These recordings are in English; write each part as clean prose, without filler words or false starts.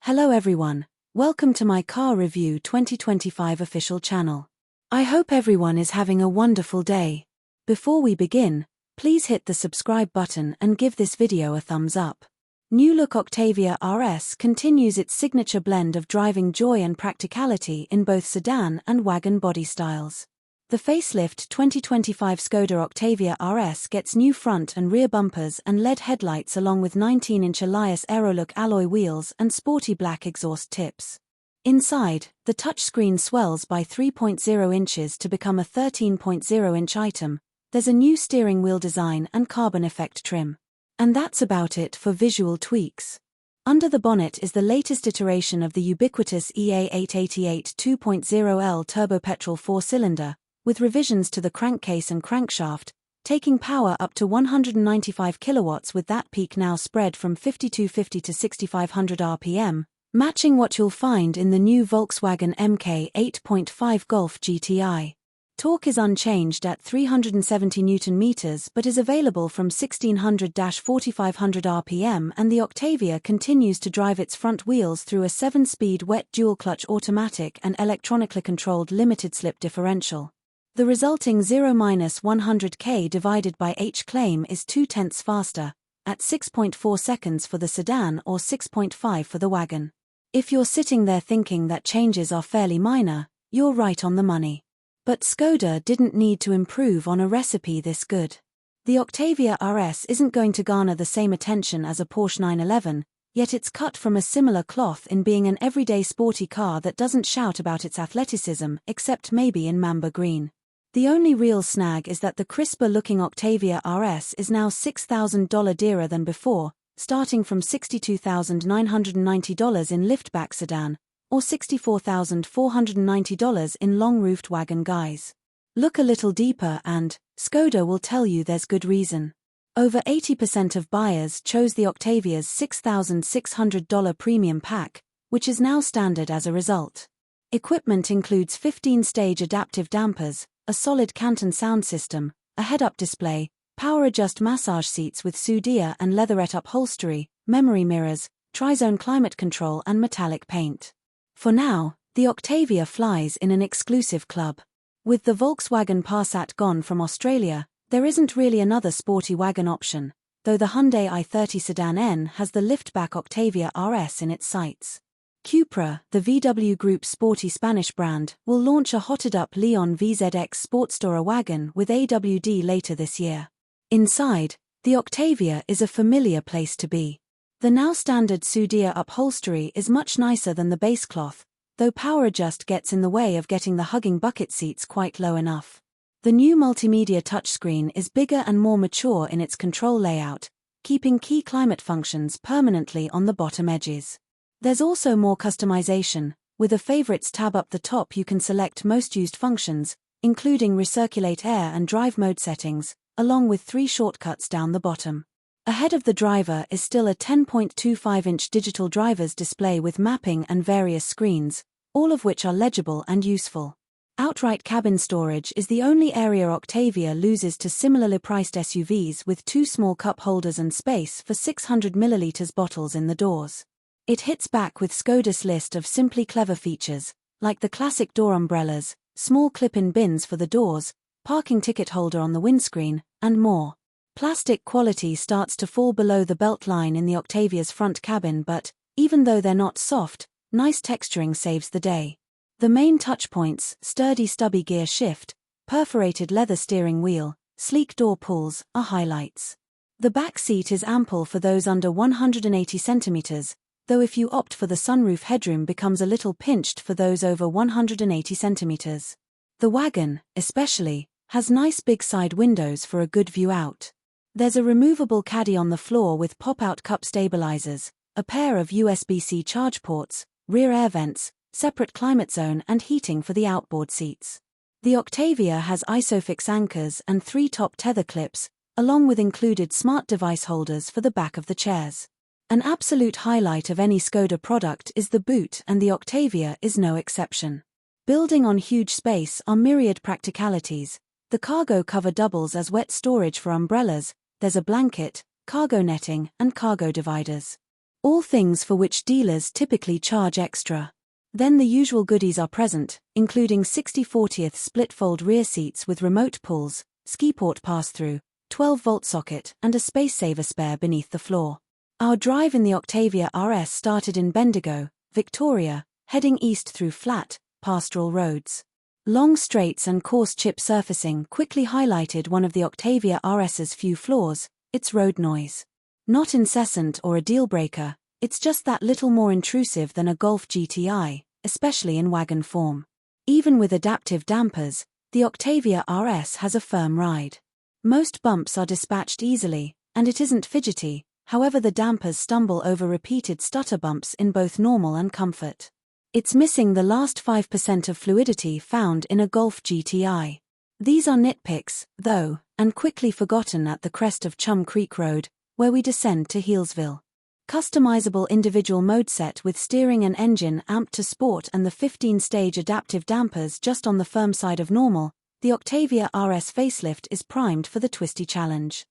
Hello everyone, welcome to my Car Review 2025 official channel. I hope everyone is having a wonderful day. Before we begin, please hit the subscribe button and give this video a thumbs up. New look Octavia RS continues its signature blend of driving joy and practicality in both sedan and wagon body styles. The facelift 2025 Skoda Octavia RS gets new front and rear bumpers and LED headlights along with 19-inch Elias Aerolook alloy wheels and sporty black exhaust tips. Inside, the touchscreen swells by 3.0 inches to become a 13.0-inch item. There's a new steering wheel design and carbon effect trim. And that's about it for visual tweaks. Under the bonnet is the latest iteration of the ubiquitous EA888 2.0L turbo petrol 4-cylinder, with revisions to the crankcase and crankshaft, taking power up to 195 kilowatts with that peak now spread from 5250 to 6500 RPM, matching what you'll find in the new Volkswagen MK 8.5 Golf GTI. Torque is unchanged at 370 Nm but is available from 1600-4500 RPM, and the Octavia continues to drive its front wheels through a 7-speed wet dual-clutch automatic and electronically controlled limited-slip differential. The resulting 0-100k divided by h claim is 0.2 faster, at 6.4 seconds for the sedan or 6.5 for the wagon. If you're sitting there thinking that changes are fairly minor, you're right on the money. But Skoda didn't need to improve on a recipe this good. The Octavia RS isn't going to garner the same attention as a Porsche 911, yet it's cut from a similar cloth in being an everyday sporty car that doesn't shout about its athleticism, except maybe in Mamba Green. The only real snag is that the crisper-looking Octavia RS is now $6,000 dearer than before, starting from $62,990 in liftback sedan, or $64,490 in long-roofed wagon guise. Look a little deeper and Skoda will tell you there's good reason. Over 80% of buyers chose the Octavia's $6,600 premium pack, which is now standard as a result. Equipment includes 15-stage adaptive dampers, a solid Canton sound system, a head-up display, power-adjust massage seats with Sudia and leatherette upholstery, memory mirrors, tri-zone climate control and metallic paint. For now, the Octavia flies in an exclusive club. With the Volkswagen Passat gone from Australia, there isn't really another sporty wagon option, though the Hyundai i30 Sedan N has the liftback Octavia RS in its sights. Cupra, the VW Group's sporty Spanish brand, will launch a hotted-up Leon VZX Sportstourer wagon with AWD later this year. Inside, the Octavia is a familiar place to be. The now standard Sudia upholstery is much nicer than the base cloth, though power adjust gets in the way of getting the hugging bucket seats quite low enough. The new multimedia touchscreen is bigger and more mature in its control layout, keeping key climate functions permanently on the bottom edges. There's also more customization. With a favorites tab up the top you can select most used functions, including recirculate air and drive mode settings, along with 3 shortcuts down the bottom. Ahead of the driver is still a 10.25-inch digital driver's display with mapping and various screens, all of which are legible and useful. Outright cabin storage is the only area Octavia loses to similarly priced SUVs, with 2 small cup holders and space for 600 ml bottles in the doors. It hits back with Skoda's list of simply clever features, like the classic door umbrellas, small clip-in bins for the doors, parking ticket holder on the windscreen, and more. Plastic quality starts to fall below the belt line in the Octavia's front cabin, but, even though they're not soft, nice texturing saves the day. The main touchpoints, sturdy stubby gear shift, perforated leather steering wheel, sleek door pulls, are highlights. The back seat is ample for those under 180 centimeters, though if you opt for the sunroof, headroom becomes a little pinched for those over 180 centimeters. The wagon, especially, has nice big side windows for a good view out. There's a removable caddy on the floor with pop-out cup stabilizers, a pair of USB-C charge ports, rear air vents, separate climate zone and heating for the outboard seats. The Octavia has ISOFIX anchors and 3 top tether clips, along with included smart device holders for the back of the chairs. An absolute highlight of any Skoda product is the boot, and the Octavia is no exception. Building on huge space are myriad practicalities. The cargo cover doubles as wet storage for umbrellas, there's a blanket, cargo netting, and cargo dividers. All things for which dealers typically charge extra. Then the usual goodies are present, including 60/40 split-fold rear seats with remote pulls, skiport pass-through, 12-volt socket and a space-saver spare beneath the floor. Our drive in the Octavia RS started in Bendigo, Victoria, heading east through flat, pastoral roads. Long straights and coarse chip surfacing quickly highlighted one of the Octavia RS's few flaws, its road noise. Not incessant or a deal-breaker, it's just that little more intrusive than a Golf GTI, especially in wagon form. Even with adaptive dampers, the Octavia RS has a firm ride. Most bumps are dispatched easily, and it isn't fidgety, however the dampers stumble over repeated stutter bumps in both normal and comfort. It's missing the last 5% of fluidity found in a Golf GTI. These are nitpicks, though, and quickly forgotten at the crest of Chum Creek Road, where we descend to Healesville. Customizable individual mode set with steering and engine amped to sport and the 15-stage adaptive dampers just on the firm side of normal, the Octavia RS facelift is primed for the twisty challenge.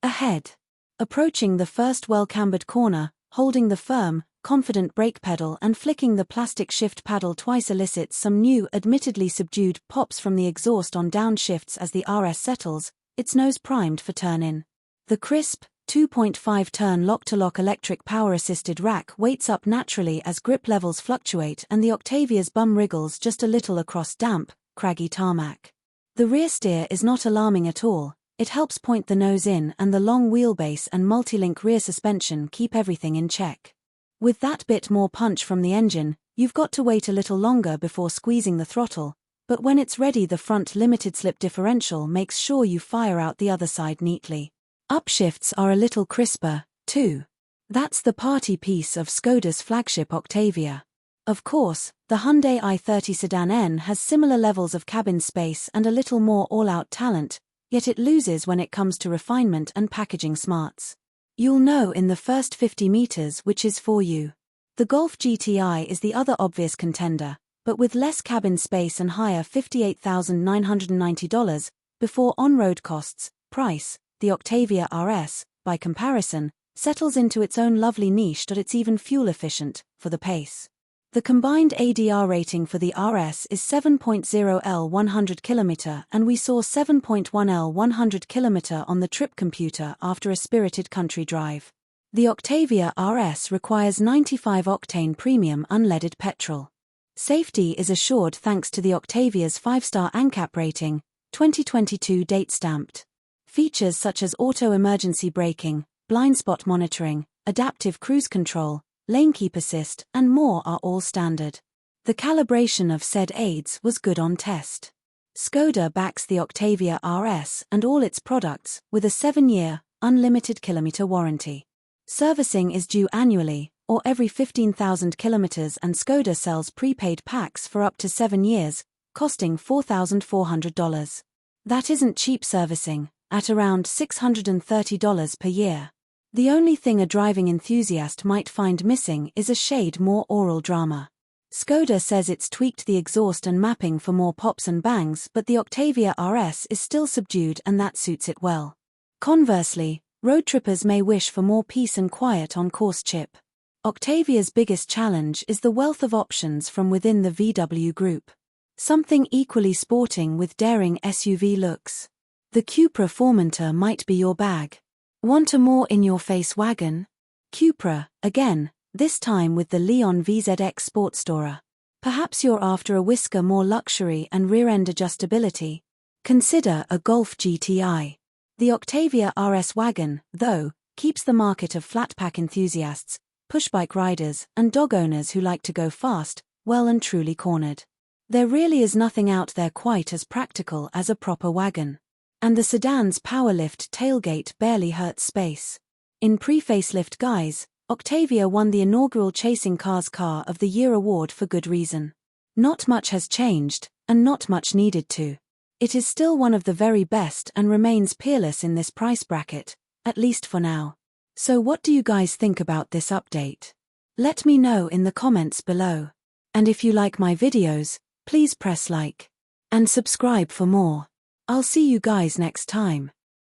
Ahead. Approaching the first well-cambered corner, holding the firm, confident brake pedal and flicking the plastic shift paddle twice elicits some new, admittedly subdued, pops from the exhaust on downshifts as the RS settles, its nose primed for turn-in. The crisp, 2.5-turn lock-to-lock electric power-assisted rack weights up naturally as grip levels fluctuate and the Octavia's bum wriggles just a little across damp, craggy tarmac. The rear steer is not alarming at all, it helps point the nose in and the long wheelbase and multi-link rear suspension keep everything in check. With that bit more punch from the engine, you've got to wait a little longer before squeezing the throttle, but when it's ready the front limited-slip differential makes sure you fire out the other side neatly. Upshifts are a little crisper, too. That's the party piece of Skoda's flagship Octavia. Of course, the Hyundai i30 Sedan N has similar levels of cabin space and a little more all-out talent, yet it loses when it comes to refinement and packaging smarts. You'll know in the first 50 meters which is for you. The Golf GTI is the other obvious contender, but with less cabin space and higher $58,990 before on-road costs, price, the Octavia RS, by comparison, settles into its own lovely niche. It's even fuel efficient, for the pace. The combined ADR rating for the RS is 7.0 L 100 km and we saw 7.1 L 100 km on the trip computer after a spirited country drive. The Octavia RS requires 95-octane premium unleaded petrol. Safety is assured thanks to the Octavia's 5-star ANCAP rating, 2022 date stamped. Features such as auto emergency braking, blind spot monitoring, adaptive cruise control, lane keep assist, and more are all standard. The calibration of said aids was good on test. Skoda backs the Octavia RS and all its products with a 7-year, unlimited kilometer warranty. Servicing is due annually, or every 15,000 kilometers, and Skoda sells prepaid packs for up to 7 years, costing $4,400. That isn't cheap servicing, at around $630 per year. The only thing a driving enthusiast might find missing is a shade more oral drama. Skoda says it's tweaked the exhaust and mapping for more pops and bangs, but the Octavia RS is still subdued and that suits it well. Conversely, road trippers may wish for more peace and quiet on coarse chip. Octavia's biggest challenge is the wealth of options from within the VW group. Something equally sporting with daring SUV looks. The Cupra Formentor might be your bag. Want a more in-your-face wagon? Cupra, again, this time with the Leon VZX Sportstorer. Perhaps you're after a whisker more luxury and rear-end adjustability. Consider a Golf GTI. The Octavia RS wagon, though, keeps the market of flat-pack enthusiasts, pushbike riders, and dog owners who like to go fast, well and truly cornered. There really is nothing out there quite as practical as a proper wagon. And the sedan's powerlift tailgate barely hurts space. In pre-facelift guise, Octavia won the inaugural Chasing Cars Car of the Year award for good reason. Not much has changed, and not much needed to. It is still one of the very best and remains peerless in this price bracket, at least for now. So what do you guys think about this update? Let me know in the comments below. And if you like my videos, please press like and subscribe for more. I'll see you guys next time.